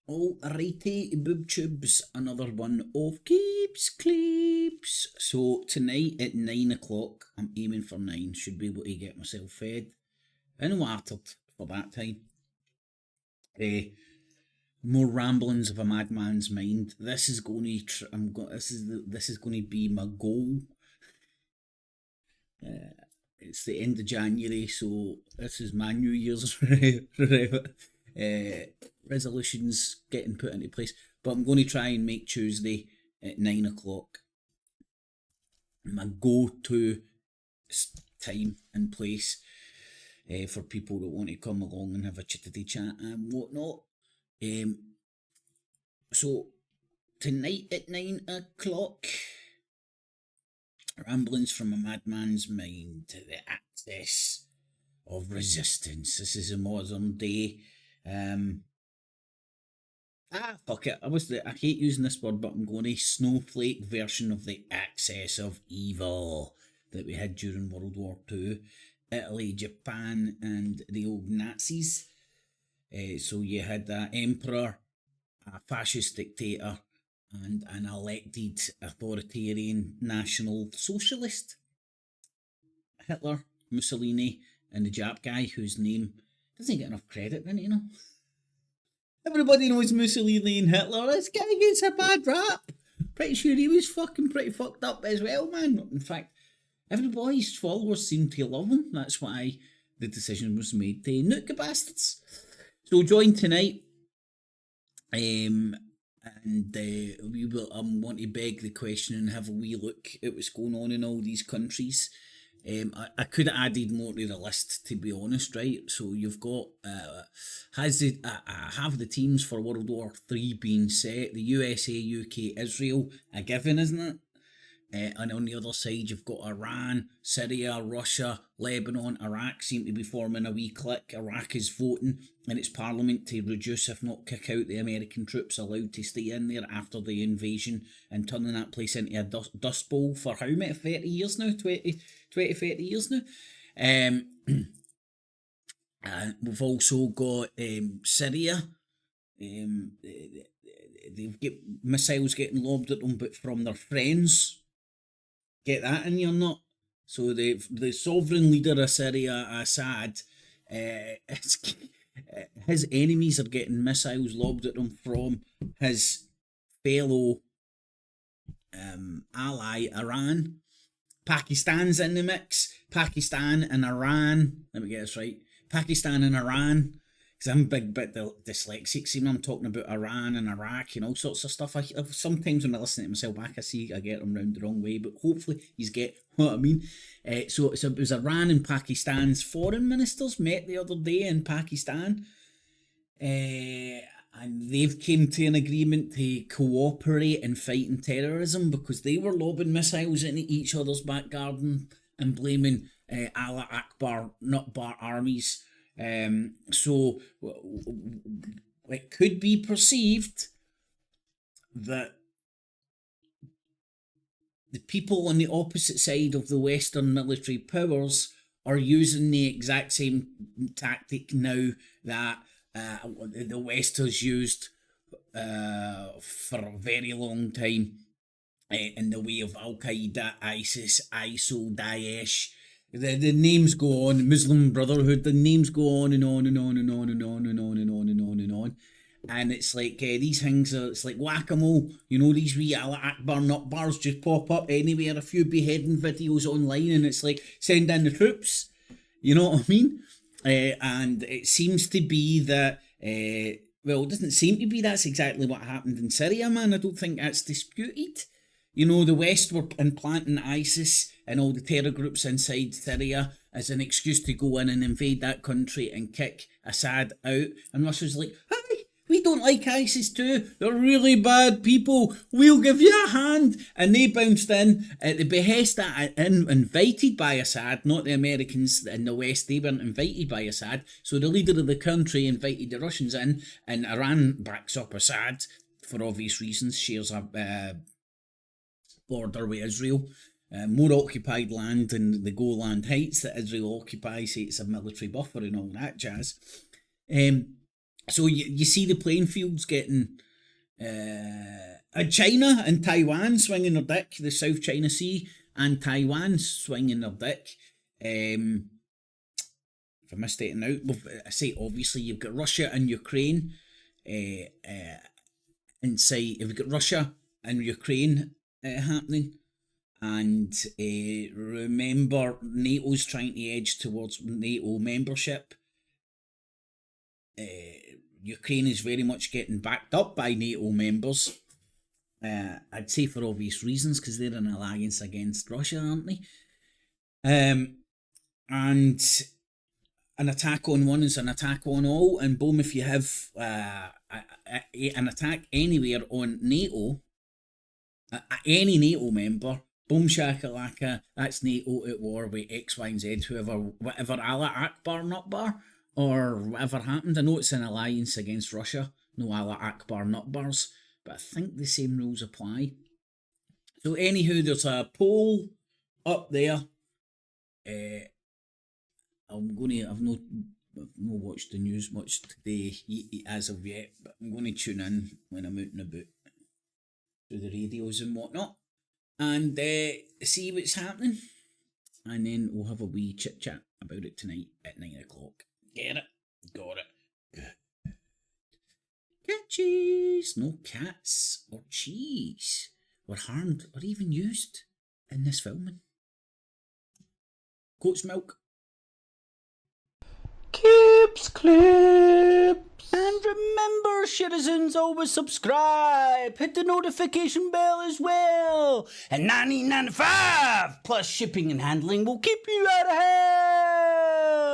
Alrighty, boob tubes, another one of Keeps Clips. So tonight at 9 o'clock, I'm aiming for 9, should be able to get myself fed and watered for that time. More ramblings of a madman's mind. This is going to this is going to be my goal. It's the end of January, so this is my New Year's resolutions getting put into place. But I'm going to try and make Tuesday at 9 o'clock my go-to time and place for people that want to come along and have a chittity chat and whatnot. So tonight at 9 o'clock, ramblings from a madman's mind to the axis of resistance. This is a modern day. Fuck it. I hate using this word, but I'm going to snowflake version of the axis of evil that we had during World War II. Italy, Japan, and the old Nazis. So you had an emperor, a fascist dictator, and an elected authoritarian national socialist. Hitler, Mussolini, and the Jap guy whose name doesn't get enough credit, you know. Everybody knows Mussolini and Hitler. This guy gets a bad rap. Pretty sure he was pretty fucked up as well, man. In fact, everybody's followers seem to love him. That's why the decision was made to nuke the bastards. So join tonight. I'm want to beg the question and have a wee look at what's going on in all these countries. I could have added more to the list, to be honest, right? So you've got have the teams for World War III been set? The USA, UK, Israel, a given, isn't it? And on the other side, you've got Iran, Syria, Russia, Lebanon, Iraq seem to be forming a wee clique. Iraq is voting in its parliament to reduce, if not kick out, the American troops allowed to stay in there after the invasion and turning that place into a dust bowl for how many? 30 years now? 30 years now? And we've also got Syria. They've got missiles getting lobbed at them, but from their friends. Get that in your nut. So the sovereign leader of Syria, Assad, his enemies are getting missiles lobbed at him from his fellow ally, Iran. Pakistan's in the mix. Pakistan and Iran. Let me get this right. Pakistan and Iran. Because I'm a big bit dyslexic. See, I'm talking about Iran and Iraq and all sorts of stuff. Sometimes when I listen to myself back, I get them round the wrong way. But hopefully, you get what I mean. So it was Iran and Pakistan's foreign ministers met the other day in Pakistan. And they've came to an agreement to cooperate in fighting terrorism because they were lobbing missiles into each other's back garden and blaming Allah Akbar, not bar armies. So it could be perceived that the people on the opposite side of the Western military powers are using the exact same tactic now that the West has used for a very long time in the way of Al-Qaeda, ISIS, ISIL, Daesh. The names go on, Muslim Brotherhood, the names go on and on and on and on and on and on and on and on and on. And it's like these things it's like whack-a-mole. You know, these wee Allah Akbar nut bars just pop up anywhere, a few beheading videos online, and it's like, send in the troops. You know what I mean? And it seems to be that, well, it doesn't seem to be, that's exactly what happened in Syria, man. I don't think that's disputed. You know, the West were implanting ISIS and all the terror groups inside Syria as an excuse to go in and invade that country and kick Assad out. And Russia's like, hey, we don't like ISIS too. They're really bad people. We'll give you a hand. And they bounced in at the behest invited by Assad, not the Americans in the West. They weren't invited by Assad. So the leader of the country invited the Russians in, and Iran backs up Assad for obvious reasons, shares a border with Israel. More occupied land than the Golan Heights that Israel occupies, so it's a military buffer and all that jazz. So you see the playing fields getting China and Taiwan swinging their dick, the South China Sea and Taiwan swinging their dick. If I missed it out, I say obviously you've got Russia and Ukraine inside. You've got Russia and Ukraine happening. And remember, NATO's trying to edge towards NATO membership. Ukraine is very much getting backed up by NATO members. I'd say for obvious reasons, because they're an alliance against Russia, aren't they? And an attack on one is an attack on all, and boom, if you have an attack anywhere on NATO, any NATO member, boom shakalaka, that's NATO at war with X, Y, and Z, whatever Allah Akbar Nutbar, or whatever happened. I know it's an alliance against Russia, no Allah Akbar Nutbars, but I think the same rules apply. So anywho, there's a poll up there. I've not watched the news much today as of yet, but I'm going to tune in when I'm out and about through the radios and whatnot, and see what's happening, and then we'll have a wee chit chat about it tonight at 9 o'clock. Get it? Got it. Good. Cat cheese. No cats or cheese were harmed or even used in this filming. Goat's milk. Clips. And remember, citizens, always subscribe. Hit the notification bell as well. And $19.95 plus shipping and handling will keep you out of hell.